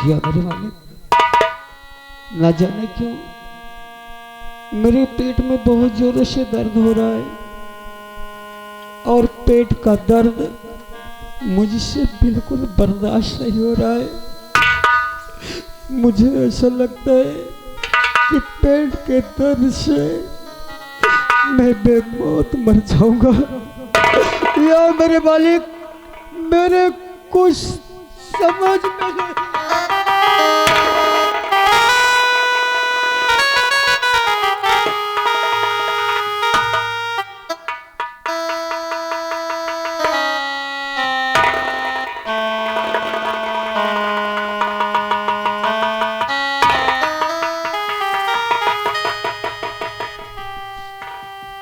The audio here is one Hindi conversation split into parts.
किया मेरे मालिक। ना जाने क्यों मेरे पेट में बहुत जोरों से दर्द हो रहा है और पेट का दर्द मुझसे बिल्कुल बर्दाश्त नहीं हो रहा है। मुझे ऐसा लगता है कि पेट के दर्द से मैं बेमौत मर जाऊंगा। या मेरे मालिक मेरे कुछ समझ में नहीं।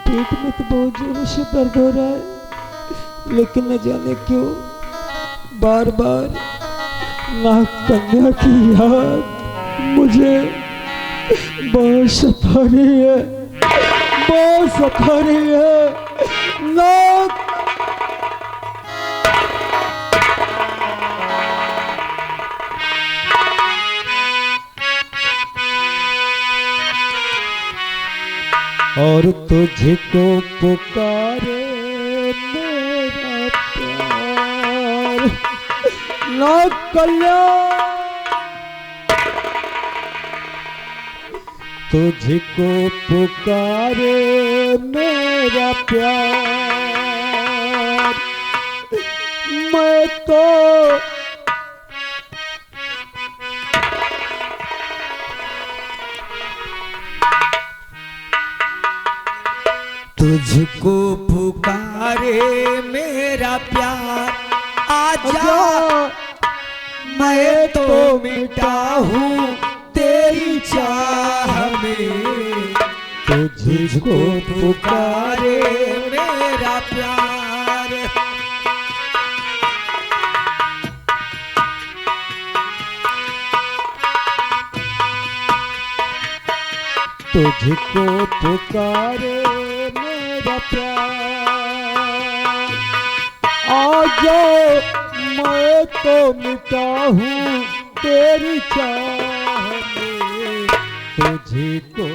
पेट में तो बहुत जोरों से दर्द हो रहा है, लेकिन न जाने क्यों बार बार नाग कन्या की याद मुझे बहुत सता रही है, बहुत सता रही है। नाग और तुझको पुकारे मेरा प्यार। नाग कन्या तुझको पुकारे मेरा प्यार। मैं तो तुझको पुकारे मेरा प्यार, आजा मैं तो मिटा हूँ तेरी चाह में। तुझको पुकारे मेरा प्यार, तुझको पुकारे मेरा प्यार। आजा मैं तो मिटा हूँ तेरी चाह में। तुझको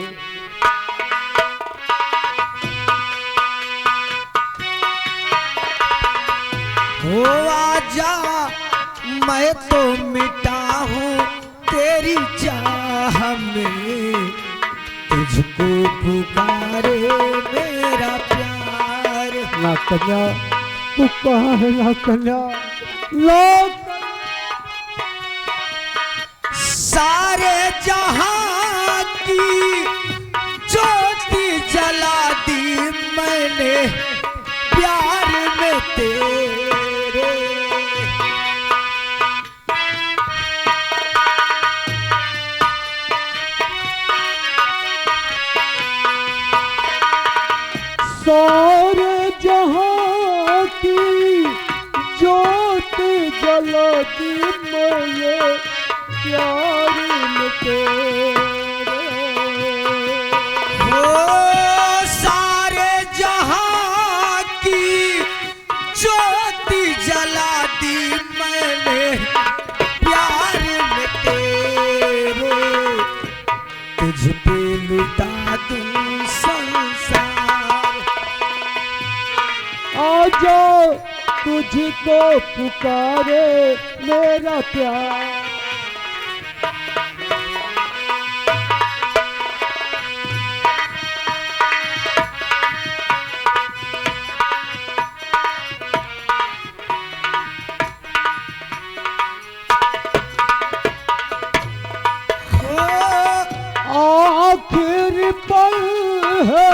हो आजा मैं तो मिटा हूँ तेरी चाह में। तुझको पुकारे मेरा प्यार। ना कन्या तू कहाँ है? ना कन्या लोग सारे जहां की ज्योति जला दी मैंने प्यार में तेरे। सारे जहां की ज्योति जला दी मैंने प्यार में तेरे। हो सारे जहां की ज्योति जला दी मैंने प्यार में तेरे। तुझ पे लुटा दूं संसार। आजा तुझको पुकारे मेरा प्यार। आखिर पल है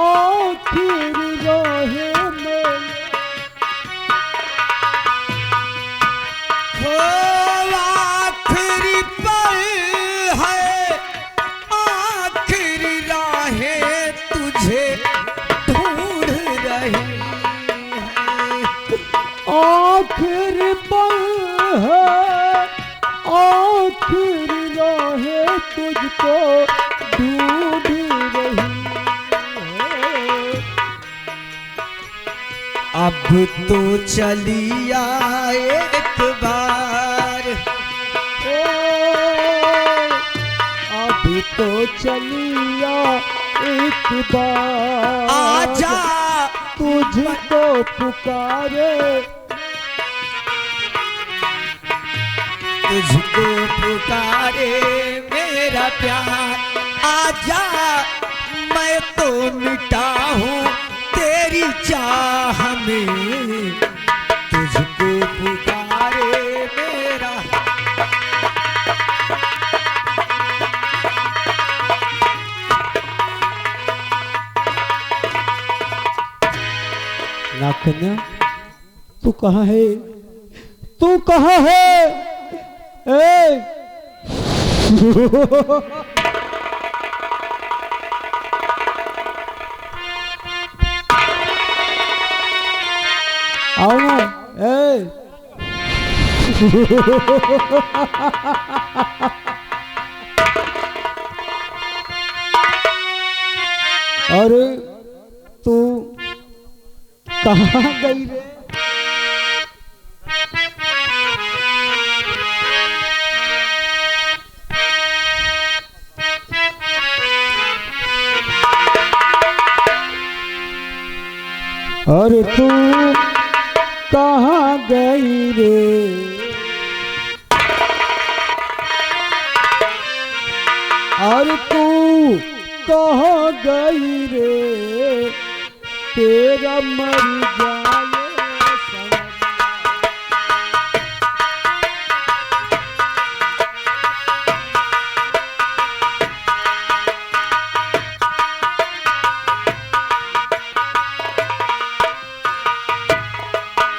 आखिर राह में। हो आखिरी पल है आखिरी राहें तुझे ढूंढ रही हैं। आखिर पल है आखिर राह तुझको ढूंढ रही है। अब तो चली आ एक बार। चलिया एक बार आजा तुझको पुकारे, तुझको पुकारे मेरा प्यार। आजा मैं तो मिटा हूँ तेरी चाह में, तुझको पुकारे मेरा। नाकन्या तू कहाँ है, तू कहाँ है? ए आओ ना ए अरे तू कहाँ गई रे? अरे तू कहाँ गई रे? अरे तू कहाँ गई रे? तेरा मर जाए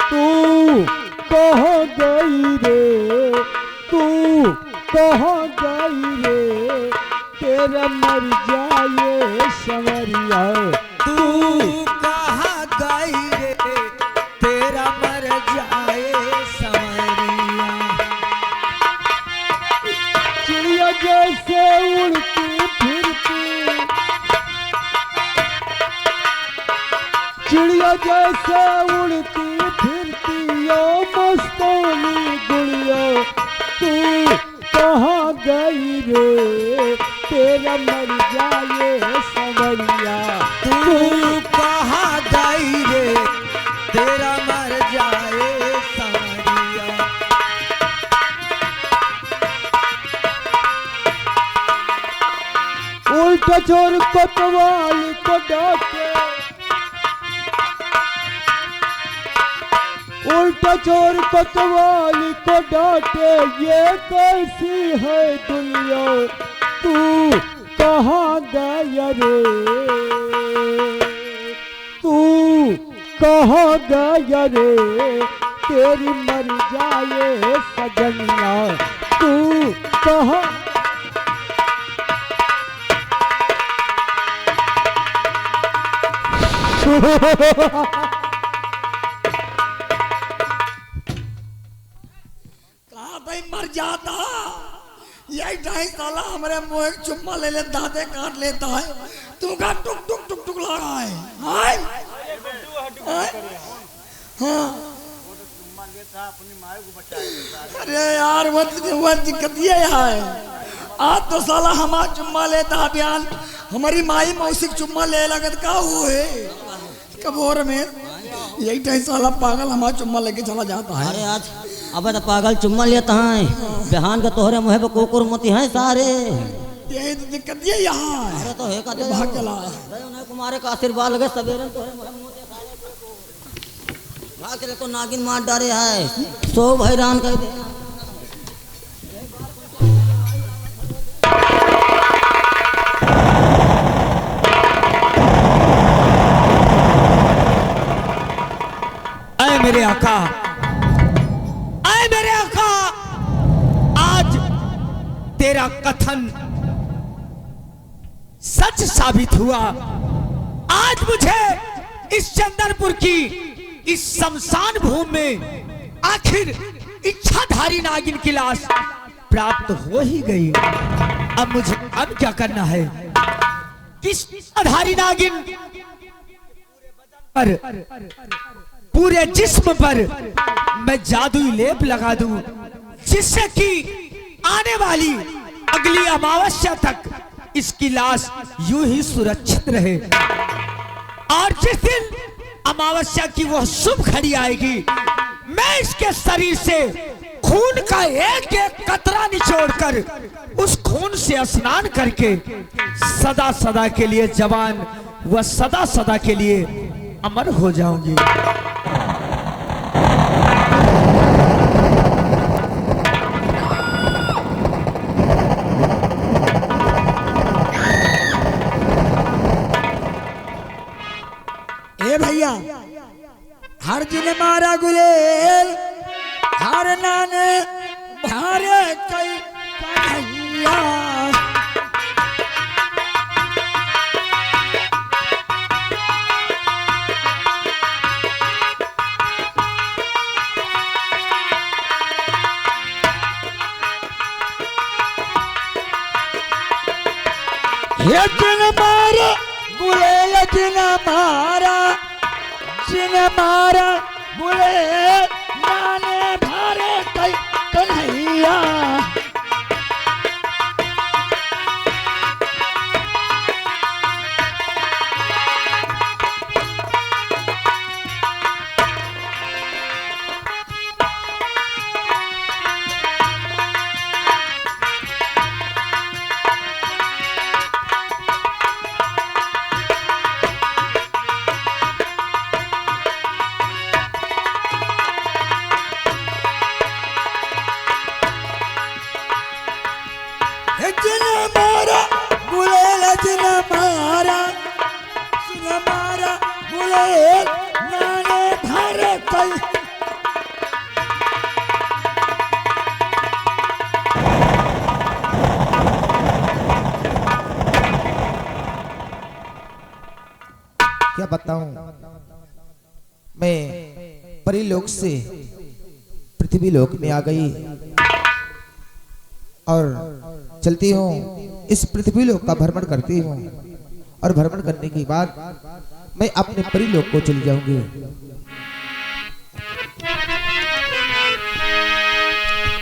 तू कहाँ गई रे? तू कहाँ गई रे? तेरा मर जाए संवरिया। तू कहाँ गई रे? तेरा मर जाए संवरिया। चिड़िया जैसे उड़ती फिरती, चिड़िया जैसे उड़ती फिरती यो मस्तानी गुड़िया। तू कहाँ गई रे? तेरा मर जाए संवरिया। तू कहाँ गई रे? तेरा मर जाए संवरिया। उल्टा चोर कोतवाल को डाके, उल्टा चोर कोतवाल को डांटे, ये कैसी है दुनिया। तू कहाँ गया रे? तू कहाँ गया रे? तेरी मर जाए सजनिया। तू कहाँ कहा भाई मर जाता, यही ढाई साला हमारे मुँह एक चुम्मा ले लेता, दांते काट लेता है। तू का टुक टुक टुक टुक लगा है। हाय हाँ अरे यार वो दिक्कत ये है, आज तो साला हमारा चुम्मा लेता बयान, हमारी माई मौसी चुम्मा ले लगत का हुए कबोर में। यही ढाई साला पागल हमारा चुम्मा लेके चला जाता है। अरे आज अब तो पागल चुम्मा लेता है, बिहान के तोहरे मुँह पे कुकुर मोती हैं सारे। यही तो दिक्कत ये यहाँ है। अरे तो है का भाग चला उन्हें कुमारे का आशीर्वाद लगे सवेरे तोहरे मुँह पे मोती भाग चले तो नागिन मार डारे है, सो हैरान कर दे। ऐ मेरे आका, ऐ मेरे आका, आज तेरा कथन सच साबित हुआ। आज मुझे इस चंदनपुर की इस शमशान भूमि में आखिर इच्छाधारी नागिन की लाश प्राप्त हो ही गई। अब मुझे अब क्या करना है? किस इच्छाधारी नागिन पर, पूरे जिस्म पर मैं जादुई लेप लगा दूं, जिससे कि आने वाली अगली अमावस्या तक इसकी लाश यूं ही सुरक्षित रहे। और जिस दिन अमावस्या की वह शुभ घड़ी आएगी, मैं इसके शरीर से खून का एक एक कतरा निचोड़कर उस खून से स्नान करके सदा सदा के लिए जवान व सदा सदा के लिए अमर हो जाऊंगी। ए भैया, हर जिन मारा गुलेल, हर नाने भारे कई कन्हैया। ये जिन मारा गुलेल, जिन मारा गुलेल, नाने भारे कई कन्हैया। जिन मारा गुलेल, जिन मारा गुलेल, नाने भारे कई। क्या बताऊं, मैं परीलोक से पृथ्वी लोक में आ गई और चलती हूँ, इस पृथ्वी लोक का भ्रमण करती हूँ और भ्रमण करने के बाद मैं अपने परीलोक को चली जाऊंगी।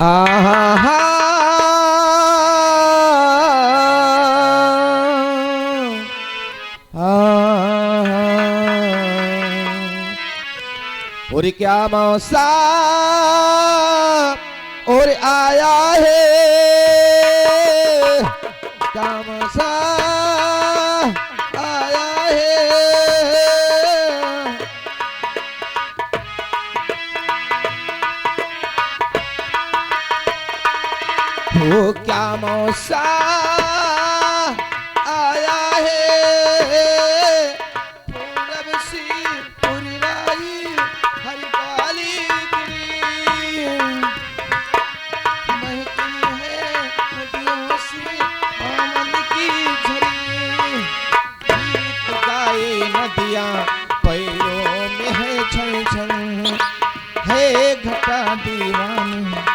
आहा और क्या मौसा और आया है, क्या मौसा आया है। वो क्या मौसा आया है, पूरब सी पुरवाई हरियाली गिरी, महकी है नदियों से आमन की झरी, गीत गाए नदियाँ पैरों में है छन छन, है घटा दीवानी।